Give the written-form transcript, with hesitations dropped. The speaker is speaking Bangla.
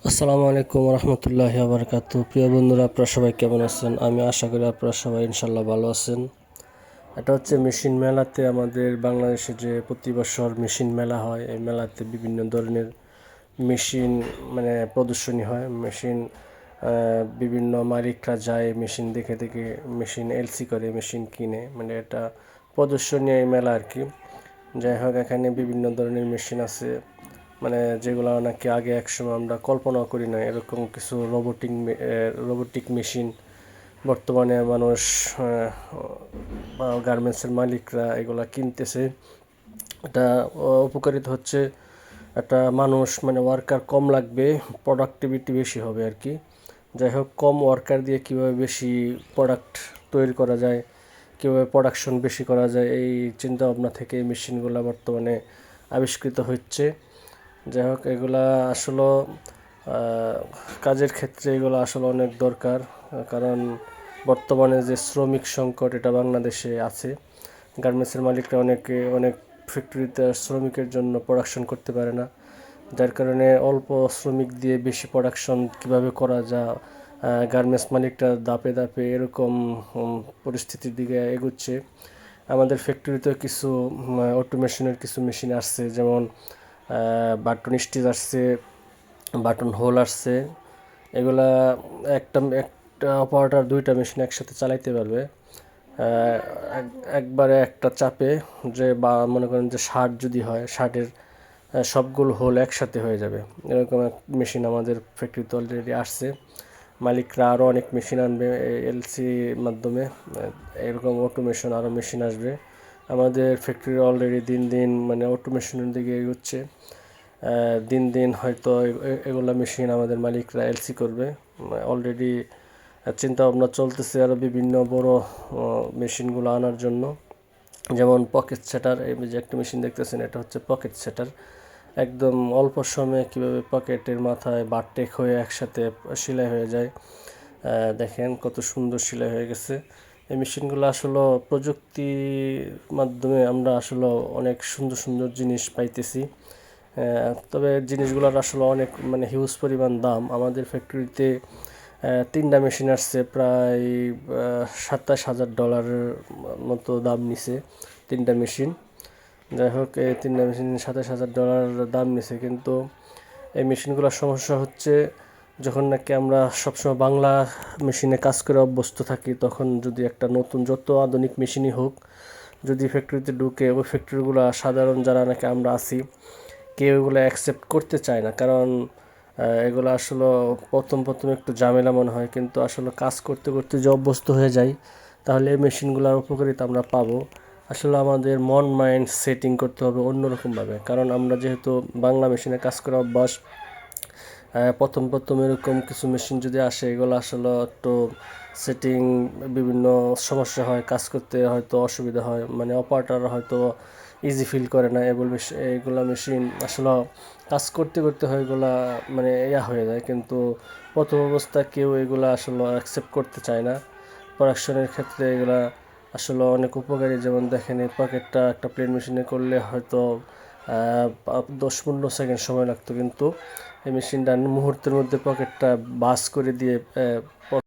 আসসালামু আলাইকুম রহমতুল্লাহি বারাকাতু। প্রিয় বন্ধুরা, আপনারা সবাই কেমন আছেন? আমি আশা করি আপনারা সবাই ইনশাল্লাহ ভালো আছেন। এটা হচ্ছে মেশিন মেলাতে আমাদের বাংলাদেশে যে প্রতি বছর মেশিন মেলা হয়, এই মেলাতে বিভিন্ন ধরনের মেশিন প্রদর্শনী হয়। মেশিন বিভিন্ন মালিকরা যায় মেশিন দেখে দেখে মেশিন এলসি করে, মেশিন কিনে, এটা প্রদর্শনী এই মেলা আর কি। যাই হোক, এখানে বিভিন্ন ধরনের মেশিন আছে, যেগুলো নাকি আগে একসময় আমরা কল্পনাও করি না, এরকম কিছু রোবোটিক মেশিন বর্তমানে মানুষ বা গার্মেন্টসের মালিকরা এগুলা কিনতেছে। এটা উপকারিতা হচ্ছে, একটা মানুষ ওয়ার্কার কম লাগবে, প্রোডাক্টিভিটি বেশি হবে আর কি। যাই হোক, কম ওয়ার্কার দিয়ে কীভাবে বেশি প্রোডাক্ট তৈরি করা যায়, কীভাবে প্রোডাকশন বেশি করা যায়, এই চিন্তা ভাবনা থেকে এই মেশিনগুলো বর্তমানে আবিষ্কৃত হচ্ছে। যাই হোক, এগুলা আসলে কাজের ক্ষেত্রে এগুলো আসলে অনেক দরকার, কারণ বর্তমানে যে শ্রমিক সংকট এটা বাংলাদেশে আছে। গার্মেন্টসের মালিকরা অনেক ফ্যাক্টরিতে শ্রমিকের জন্য প্রোডাকশন করতে পারে না, যার কারণে অল্প শ্রমিক দিয়ে বেশি প্রোডাকশন কিভাবে করা যায়, গার্মেন্টস মালিকরা ধাপে ধাপে এরকম পরিস্থিতির দিকে এগুচ্ছে। আমাদের ফ্যাক্টরিতেও কিছু অটোমেশনের কিছু মেশিন আসছে, যেমন বাটন স্টিচ আসছে, বাটন হোল আসছে। এগুলা একটা একটা অপারেটর দুইটা মেশিন একসাথে চালাইতে পারবে একবারে একটা চাপে। যে বা মনে করেন যে শার্ট যদি হয়, শার্টের সবগুলো হোল একসাথে হয়ে যাবে, এরকম এক মেশিন আমাদের ফ্যাক্টরিতে অলরেডি আসছে। মালিকরা আরও অনেক মেশিন আনবে এলসি মাধ্যমে, এরকম অটোমেশন আরও মেশিন আসবে। আমাদের ফ্যাক্টরি অলরেডি দিন দিন অটোমেশনের দিকে এগোচ্ছে। দিন দিন হয়তো এগুলা মেশিন আমাদের মালিকরা এলসি করবে। অলরেডি চিন্তা ভাবনা চলতেছে আরও বিভিন্ন বড় মেশিনগুলো আনার জন্য, যেমন পকেট সেটার। এই যে একটা মেশিন দেখতেছেন, এটা হচ্ছে পকেট সেটার। একদম অল্প সময়ে কীভাবে পকেটের মাথায় বারটেক হয়ে একসাথে সেলাই হয়ে যায়, দেখেন কত সুন্দর সেলাই হয়ে গেছে। এই মেশিনগুলো আসলে প্রযুক্তির মাধ্যমে আমরা আসলে অনেক সুন্দর সুন্দর জিনিস পাইতেছি। তবে জিনিসগুলোর আসলে অনেক হিউজ পরিমাণ দাম। আমাদের ফ্যাক্টরিতে 3টা মেশিন আসছে, প্রায় $27,000 মতো দাম নিছে 3টা মেশিন। যাই হোক, এই 3টা মেশিন $27,000 দাম নিছে, কিন্তু এই মেশিনগুলোর সমস্যা হচ্ছে, যখন নাকি আমরা সবসময় বাংলা মেশিনে কাজ করে অভ্যস্ত থাকি, তখন যদি একটা নতুন যত আধুনিক মেশিনই হোক, যদি ফ্যাক্টরিতে ঢুকে, ওই ফ্যাক্টরিগুলো সাধারণ যারা নাকি আমরা আছি, কেউ এগুলো অ্যাকসেপ্ট করতে চায় না। কারণ এগুলো আসলে প্রথম একটু ঝামেলা মনে হয়, কিন্তু আসলে কাজ করতে করতে যে অভ্যস্ত হয়ে যায়, তাহলে এই মেশিনগুলোর উপকারিতা আমরা পাবো। আসলে আমাদের মন মাইন্ড সেটিং করতে হবে অন্যরকমভাবে, কারণ আমরা যেহেতু বাংলা মেশিনে কাজ করা অভ্যাস। প্রথম এরকম কিছু মেশিন যদি আসে, এগুলো আসলে একটু সেটিং বিভিন্ন সমস্যা হয়, কাজ করতে হয়তো অসুবিধা হয়, অপারেটর হয়তো ইজি ফিল করে না। এইগুলা মেশিন আসলে কাজ করতে করতে হয়, এগুলা হয়ে যায়, কিন্তু প্রথম অবস্থায় কেউ এগুলা আসলে অ্যাকসেপ্ট করতে চায় না। প্রোডাকশনের ক্ষেত্রে এগুলা আসলে অনেক উপকারী। যেমন দেখেন, এই পকেটটা একটা প্লেন মেশিনে করলে হয়তো 10-15 সেকেন্ড সময় লাগতো, কিন্তু এই মেশিনটা মুহূর্তের মধ্যে পকেটটা বাস করে দিয়ে